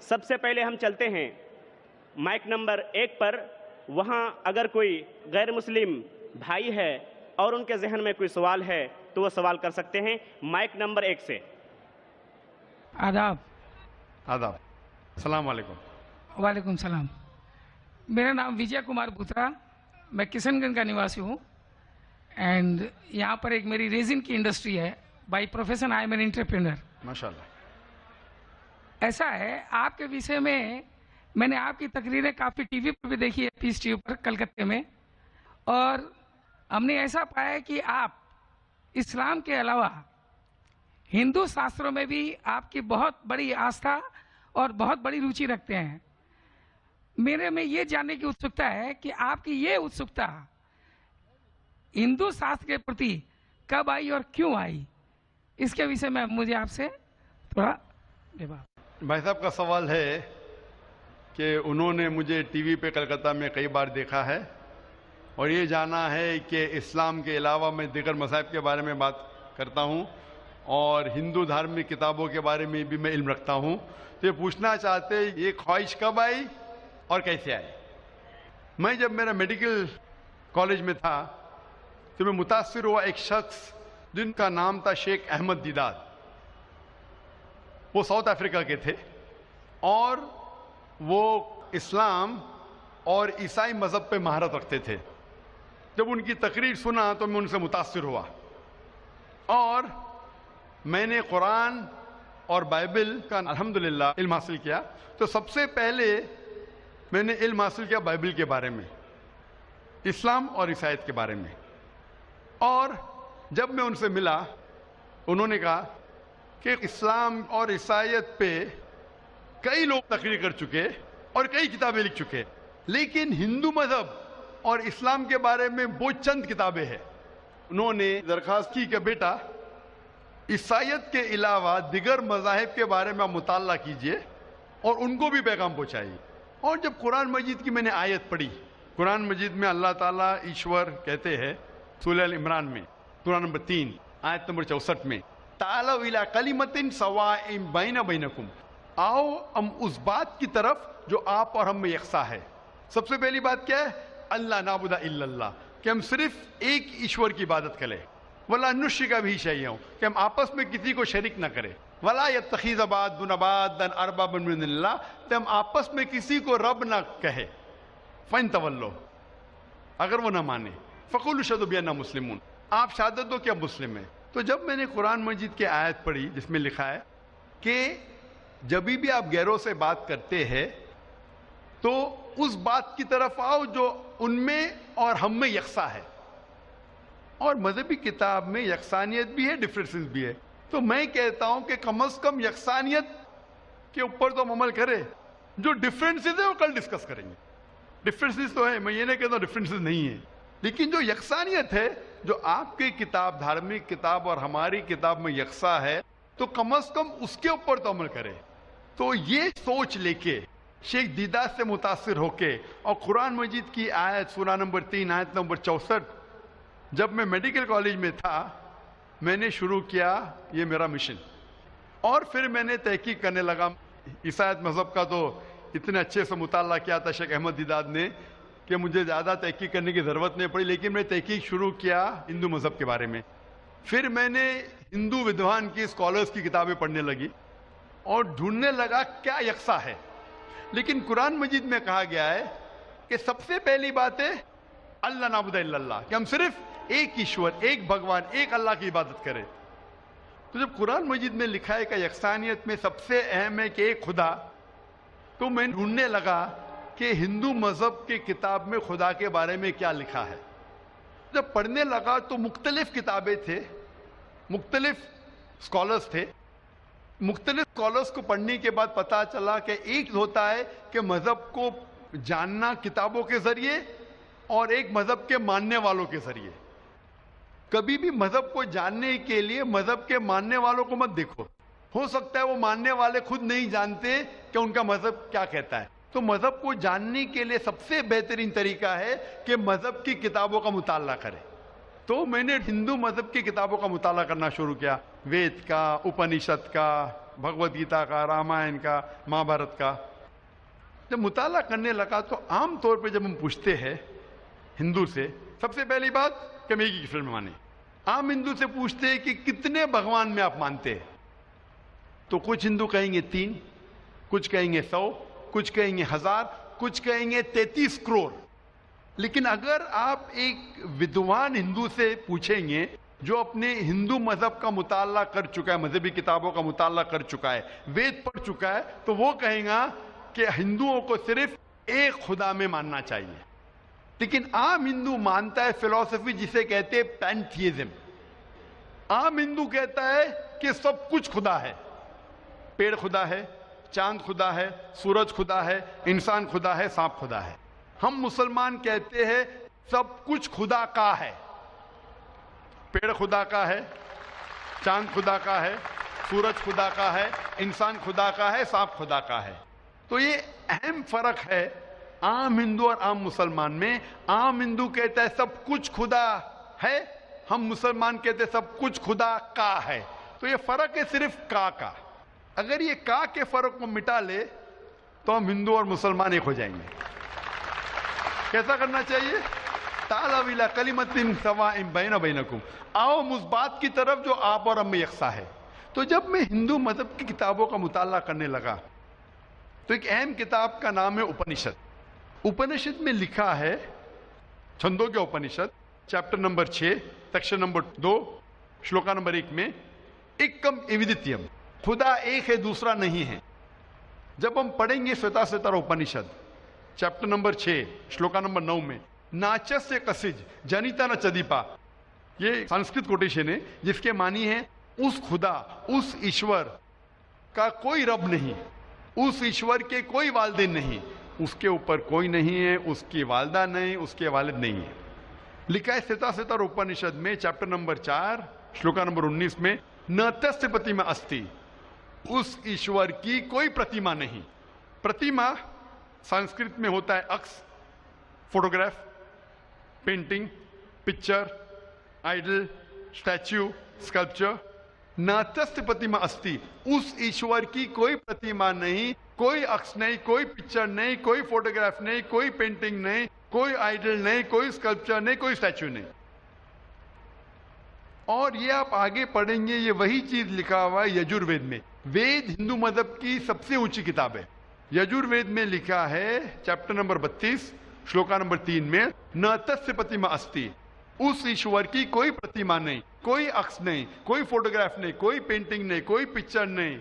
सबसे पहले हम चलते हैं माइक नंबर 1 पर। वहां अगर कोई गैर मुस्लिम भाई है और उनके जहन में कोई सवाल है तो वो सवाल कर सकते हैं माइक नंबर 1 से। आदाब। आदाब। अस्सलाम वालेकुम। वालेकुम सलाम। मेरा नाम विजय कुमार बुत्रा, मैं किशनगंज का निवासी हूँ एंड यहाँ पर एक मेरी रेजिन की इंडस्ट्री है। By profession I am an entrepreneur. माशाल्लाह। ऐसा है, आपके विषय में मैंने आपकी तकरीरें काफ़ी टीवी पर भी देखी है, पीस टीवी पर कलकत्ते में, और हमने ऐसा पाया है कि आप इस्लाम के अलावा हिंदू शास्त्रों में भी आपकी बहुत बड़ी आस्था और बहुत बड़ी रुचि रखते हैं। मेरे में ये जानने की उत्सुकता है कि आपकी ये उत्सुकता हिंदू शास्त्र के प्रति कब आई और क्यों आई, इसके विषय में मुझे आपसे थोड़ा जवाब। भाई साहब का सवाल है कि उन्होंने मुझे टीवी पे कलकत्ता में कई बार देखा है और ये जाना है कि इस्लाम के अलावा मैं दीगर मज़ाहिब के बारे में बात करता हूँ और हिंदू धार्मिक किताबों के बारे में भी मैं इल्म रखता हूँ। तो ये पूछना चाहते ये ख्वाहिश कब आई और कैसे आई। मैं जब मेरा मेडिकल कॉलेज में था तो मैं मुतासिर हुआ एक शख्स जिनका नाम था शेख अहमद दीदाद। वो साउथ अफ्रीका के थे और वो इस्लाम और ईसाई मज़हब पे महारत रखते थे। जब उनकी तकरीर सुना तो मैं उनसे मुतासिर हुआ और मैंने कुरान और बाइबल का अल्हम्दुलिल्लाह इल्म हासिल किया। तो सबसे पहले मैंने इल्म हासिल किया बाइबल के बारे में, इस्लाम और ईसाईयत के बारे में। और जब मैं उनसे मिला उन्होंने कहा कि इस्लाम और ईसाईयत पे कई लोग तकरीर कर चुके और कई किताबें लिख चुके, लेकिन हिंदू मजहब और इस्लाम के बारे में वो चंद किताबें हैं। उन्होंने दरख्वास्त की कि बेटा ईसाईयत के अलावा दिगर मज़ाहिब के बारे में आप मुताला कीजिए और उनको भी पैगाम पहुंचाइए। और जब कुरान मजीद की मैंने आयत पढ़ी, कुरान मजीद में अल्लाह ताला ईश्वर कहते हैं सूरह अल इमरान में सूरह नंबर 3 आयत नंबर 64 में, तालौ इला कलिमतिन सवाइन बैना बैनकुम, आओ हम उस बात की तरफ जो आप और हम में यकसा है। सबसे पहली बात क्या है? अल्लाह नाबुदा इल्लल्लाह, कि हम सिर्फ एक ईश्वर की इबादत करें। वला नुश्रिका भी शैय्यन, कि हम आपस में किसी को शरीक न करें। वला यत्तखिज़ बादुन बादन अरबाबन मिनल्लाह, कि हम आपस में किसी को रब ना कहे। फ़इन तवल्लो, अगर वो ना माने, फ़क़ुलू अशहदु बिअन्ना मुस्लिमून, आप शहादत दो कि आप मुस्लिम हैं। तो जब मैंने कुरान मजीद की आयत पढ़ी जिसमें लिखा है कि जब भी आप गैरों से बात करते हैं तो उस बात की तरफ आओ जो उनमें और हम में यकसा है, और मजहबी किताब में यकसानियत भी है, डिफरेंसेस भी है। तो मैं कहता हूं कि कम से कम यकसानियत के ऊपर तो हम अमल करें, जो डिफरेंसेस है वो कल डिस्कस करेंगे। डिफरेंसेस तो है, मैं ये नहीं कहता डिफरेंसेस नहीं है, लेकिन जो यकसानियत है, जो आपकी किताब धार्मिक किताब और हमारी किताब में यकसा है, तो कम से कम उसके ऊपर तो अमल करें। तो ये सोच लेके शेख दीदार से मुतासिर होके और कुरान मजीद की आयत सूरह नंबर 3 आयत नंबर 64 जब मैं मेडिकल कॉलेज में था मैंने शुरू किया ये मेरा मिशन। और फिर मैंने तहकीक करने लगा। ईसाईयत मज़हब का तो इतने अच्छे से मुताला किया था शेख अहमद दीदाद ने कि मुझे ज़्यादा तहकीक करने की ज़रूरत नहीं पड़ी, लेकिन मैंने तहकीक शुरू किया हिंदू मज़हब के बारे में। फिर मैंने हिंदू विद्वान की स्कॉलर्स की किताबें पढ़ने लगी और ढूंढने लगा क्या यकसा है। लेकिन कुरान मजीद में कहा गया है कि सबसे पहली बात है अल्लाह नाबुदा इल्लल्लाह, कि हम सिर्फ एक ईश्वर, एक भगवान, एक अल्लाह की इबादत करें। तो जब कुरान मजीद में लिखा है कि यकसानियत में सबसे अहम है कि एक खुदा, तो मैं ढूंढने लगा कि हिंदू मजहब की किताब में खुदा के बारे में क्या लिखा है। जब पढ़ने लगा तो मुख्तलिफ किताबें थे, मुख्तलिफ स्कॉलर्स थे। मुख्तलिफ स्कॉलर्स को पढ़ने के बाद पता चला कि एक होता है कि मजहब को जानना किताबों के जरिए और एक मजहब के मानने वालों के जरिए। कभी भी मजहब को जानने के लिए मजहब के मानने वालों को मत देखो, हो सकता है वो मानने वाले खुद नहीं जानते कि उनका मजहब क्या कहता है। तो मजहब को जानने के लिए सबसे बेहतरीन तरीका है कि मजहब की किताबों का मुताला करें। तो मैंने हिंदू मजहब की किताबों का मुताला करना शुरू किया, वेद का, उपनिषद का, भगवत गीता का, रामायण का, महाभारत का। जब मुताला करने लगा तो आम तौर पे जब हम पूछते हैं हिंदू से, सबसे पहली बात कि हम एक ही ईश्वर में माने। आम हिंदू से पूछते हैं कि कितने भगवान में आप मानते हैं, तो कुछ हिंदू कहेंगे 3, कुछ कहेंगे 100, कुछ कहेंगे 1000, कुछ कहेंगे 33 करोड़। लेकिन अगर आप एक विद्वान हिंदू से पूछेंगे जो अपने हिंदू मजहब का मुताला कर चुका है, मजहबी किताबों का मुताला कर चुका है, वेद पढ़ चुका है, तो वो कहेगा कि हिंदुओं को सिर्फ एक खुदा में मानना चाहिए। लेकिन आम हिंदू मानता है फिलॉसफी जिसे कहते हैं पैंथियज्म। आम हिंदू कहता है कि सब कुछ खुदा है, पेड़ खुदा है, चांद खुदा है, सूरज खुदा है, इंसान खुदा है, सांप खुदा है। हम मुसलमान कहते हैं सब कुछ खुदा का है, पेड़ खुदा का है, चांद खुदा का है, सूरज खुदा का है, इंसान खुदा का है, सांप खुदा का है। तो ये अहम फर्क है आम हिंदू और आम मुसलमान में। आम हिंदू कहता है सब कुछ खुदा है, हम मुसलमान कहते हैं सब कुछ खुदा का है। तो ये फर्क है सिर्फ का। अगर ये का के फर्क को मिटा ले तो हम हिंदू और मुसलमान एक हो जाएंगे। कैसा करना चाहिए? तालाविला कलिमतिन सवाइम बैना बैनकुम, आओ उस बात की तरफ जो आप और हम में यकसा है। तो जब मैं हिंदू मजहब की किताबों का मुताला करने लगा तो एक अहम किताब का नाम है उपनिषद। उपनिषद में लिखा है, Chandogya Upanishad, chapter number 6, section number 2, श्लोका नंबर 1 में, एकम एविदित्यम, खुदा एक है दूसरा नहीं है। जब हम पढ़ेंगे श्वेताश्वेतर उपनिषद चैप्टर नंबर 6 श्लोका नंबर 9 में, नाचस्य कसिज जनिता न चदीपा, ये संस्कृत कोटेशन है जिसके मानी है उस खुदा, उस ईश्वर का कोई रब नहीं, उस ईश्वर के कोई वालिदैन नहीं, उसके ऊपर कोई नहीं है, उसकी वालदा नहीं, उसके वालिद नहीं है। लिखा है श्वेताश्वेतर उपनिषद में चैप्टर नंबर 4 श्लोका नंबर 19 में, न तस्य प्रतिमा अस्ति, उस ईश्वर की कोई प्रतिमा नहीं। प्रतिमा संस्कृत में होता है अक्स, photograph, painting, picture, idol, statue, sculpture. न तस्य प्रतिमा अस्ति, उस ईश्वर की कोई प्रतिमा नहीं, कोई अक्स नहीं, कोई पिक्चर नहीं, कोई फोटोग्राफ नहीं, कोई पेंटिंग नहीं, कोई आइडल नहीं, कोई स्कल्पचर नहीं, कोई स्टैच्यू नहीं। और ये आप आगे पढ़ेंगे, ये वही चीज लिखा हुआ है यजुर्वेद में। वेद हिंदू मजहब की सबसे ऊंची किताब है। यजुर्वेद में लिखा है चैप्टर नंबर 32 श्लोका नंबर 3 में, न तस्य प्रतिमा अस्ति, उस ईश्वर की कोई प्रतिमा नहीं, कोई अक्स नहीं, कोई फोटोग्राफ नहीं, कोई पेंटिंग नहीं, कोई पिक्चर नहीं,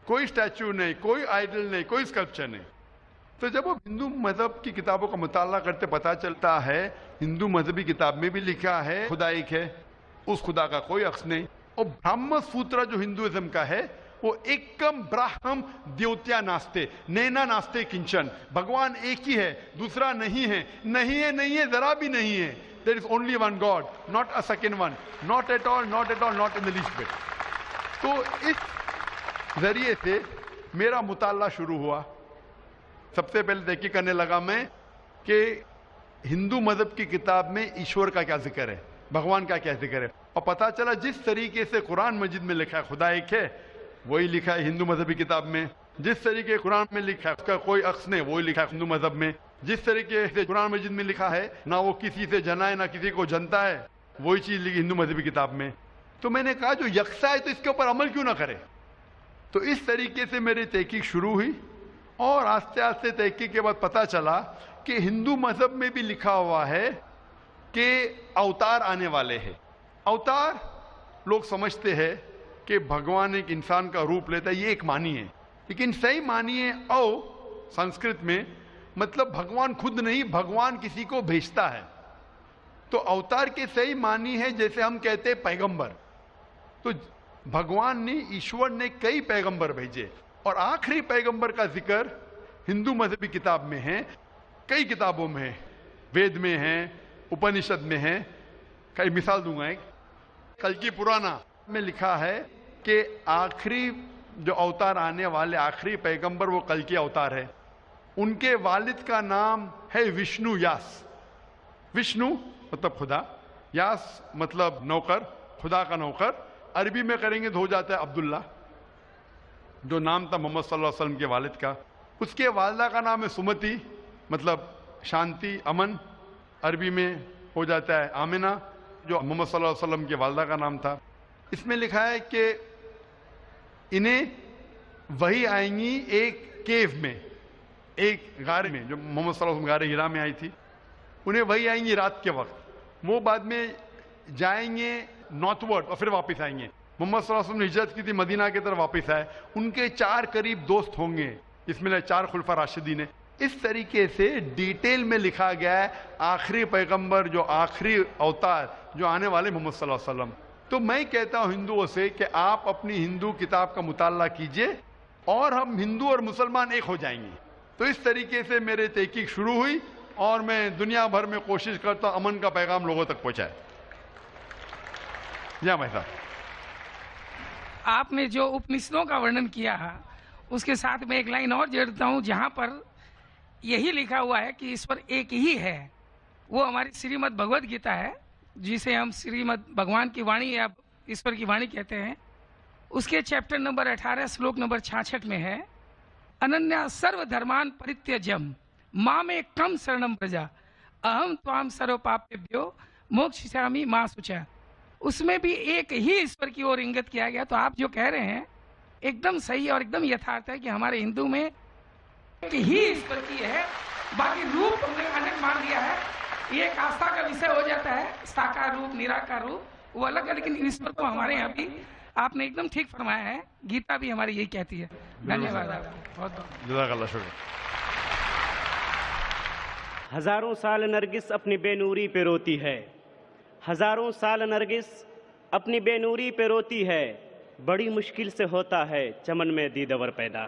कोई स्टैच्यू नहीं, कोई आइडल नहीं, कोई स्कल्पचर नहीं। तो जब हम हिंदू मजहब की किताबों का मुताला करते पता चलता है हिंदू मजहबी किताब में भी लिखा है खुदा एक है, उस खुदा का कोई अक्स नहीं। और ब्राह्म सूत्र जो हिंदुइज्म का है वो एकम ब्राह्म द्योत्या नास्ते नैना नास्ते किंचन, भगवान एक ही है, दूसरा नहीं है, नहीं है, नहीं है, जरा भी नहीं है। There is only one God, not a second one, not at all, not at all, not in the least bit. तो इस जरिए से मेरा मुताला शुरू हुआ। सबसे पहले तहकीक करने लगा मैं कि हिंदू मजहब की किताब में ईश्वर का क्या जिक्र है, भगवान का क्या जिक्र है। और पता चला जिस तरीके से कुरान मजीद में लिखा है खुदा एक है, वही लिखा है हिंदू मजहबी किताब में। जिस तरीके कुरान में लिखा है उसका कोई अक्स नहीं, वही लिखा है हिंदू मजहब में। जिस तरीके से कुरान मजीद में लिखा है ना वो किसी से जना है ना किसी को जनता है, वही चीज लिखी हिंदू मजहबी किताब में। तो मैंने कहा जो यकसा है तो इसके ऊपर अमल क्यों ना करे। तो इस तरीके से मेरी तहकीक शुरू हुई और आस्ते आस्ते तहकीक के बाद पता चला कि हिंदू मजहब में भी लिखा हुआ है कि अवतार आने वाले हैं। अवतार लोग समझते हैं कि भगवान एक इंसान का रूप लेता है, ये एक मानी है, लेकिन सही मानी है संस्कृत में मतलब भगवान खुद नहीं, भगवान किसी को भेजता है। तो अवतार के सही मानी है जैसे हम कहते हैं पैगंबर। तो भगवान ने, ईश्वर ने कई पैगंबर भेजे और आखिरी पैगंबर का जिक्र हिंदू मजहबी किताब में है, कई किताबों में है, वेद में है, उपनिषद में है। कई मिसाल दूंगा। एक कल्कि पुराना में लिखा है कि आखिरी जो अवतार आने वाले आखिरी पैगंबर वो कल्कि अवतार है। उनके वालिद का नाम है विष्णु यास। विष्णु मतलब खुदा, यास मतलब नौकर, खुदा का नौकर। अरबी में करेंगे तो हो जाता है अब्दुल्ला। जो नाम था मोहम्मद सल्लल्लाहु अलैहि वसल्लम के वालिद का। उसके वालिदा का नाम है सुमति, मतलब शांति, अमन। अरबी में हो जाता है आमिना, जो मोहम्मद सल्लल्लाहु अलैहि वसल्लम के वालिदा का नाम था। इसमें लिखा है कि इन्हें वही आएंगी एक केव में, एक गारे में, जो मोहम्मद सल्लल्लाहु अलैहि वसल्लम गारे हिरा में आई थी। उन्हें वही आएंगी रात के वक्त। वो बाद में जाएंगे नॉर्थवर्ड और फिर वापस आएंगे। मोहम्मद सल्लल्लाहु अलैहि वसल्लम ने हिजरत की थी, मदीना की तरफ वापस आए। उनके 4 करीब दोस्त होंगे, इसमें 4 खुलफा राशिदीन है। इस तरीके से डिटेल में लिखा गया है आखिरी पैगंबर, जो आखिरी अवतार जो आने वाले मोहम्मद सल्लल्लाहु अलैहि वसल्लम। तो मैं कहता हूं हिंदुओं से कि आप अपनी हिंदू किताब का मुताला कीजिए और हम हिंदू और मुसलमान एक हो जाएंगे। तो इस तरीके से मेरे तहकीक शुरू हुई और मैं दुनिया भर में कोशिश करता हूं अमन का पैगाम लोगों तक पहुंचाए। या भाई साहब, आपने जो उपनिषदों का वर्णन किया है उसके साथ में एक लाइन और जोड़ता हूं, जहां पर यही लिखा हुआ है कि ईश्वर एक ही है। वो हमारी श्रीमद् भगवद गीता है, जिसे हम श्रीमद् भगवान की वाणी या ईश्वर की वाणी कहते हैं। उसके चैप्टर नंबर 18 श्लोक नंबर 66 में है, अनन्या सर्व धर्मान परित्यज्यम मामे कम शरणम प्रजा अहम त्वाम सर्व पापेभ्यो मोक्षयिष्यामि मा शुचा। उसमें भी एक ही ईश्वर की ओर इंगित किया गया। तो आप जो कह रहे हैं एकदम सही और एकदम यथार्थ है कि हमारे हिंदू में एक ही ईश्वर की है, बाकी रूप हमने अनेक मान लिया है। ये एक आस्था का विषय हो जाता है, साकार रूप निराकार रूप वो अलग है, लेकिन ईश्वर को हमारे यहाँ भी आपने एकदम ठीक फरमाया है। गीता भी हमारी यही कहती है। धन्यवाद आपको बहुत बहुत। जज़ाकल्लाह शुक्र। हजारों साल नरगिस अपनी बेनूरी पे रोती है, हजारों साल नरगिस अपनी बेनूरी पे रोती है, बड़ी मुश्किल से होता है चमन में दीदवर पैदा।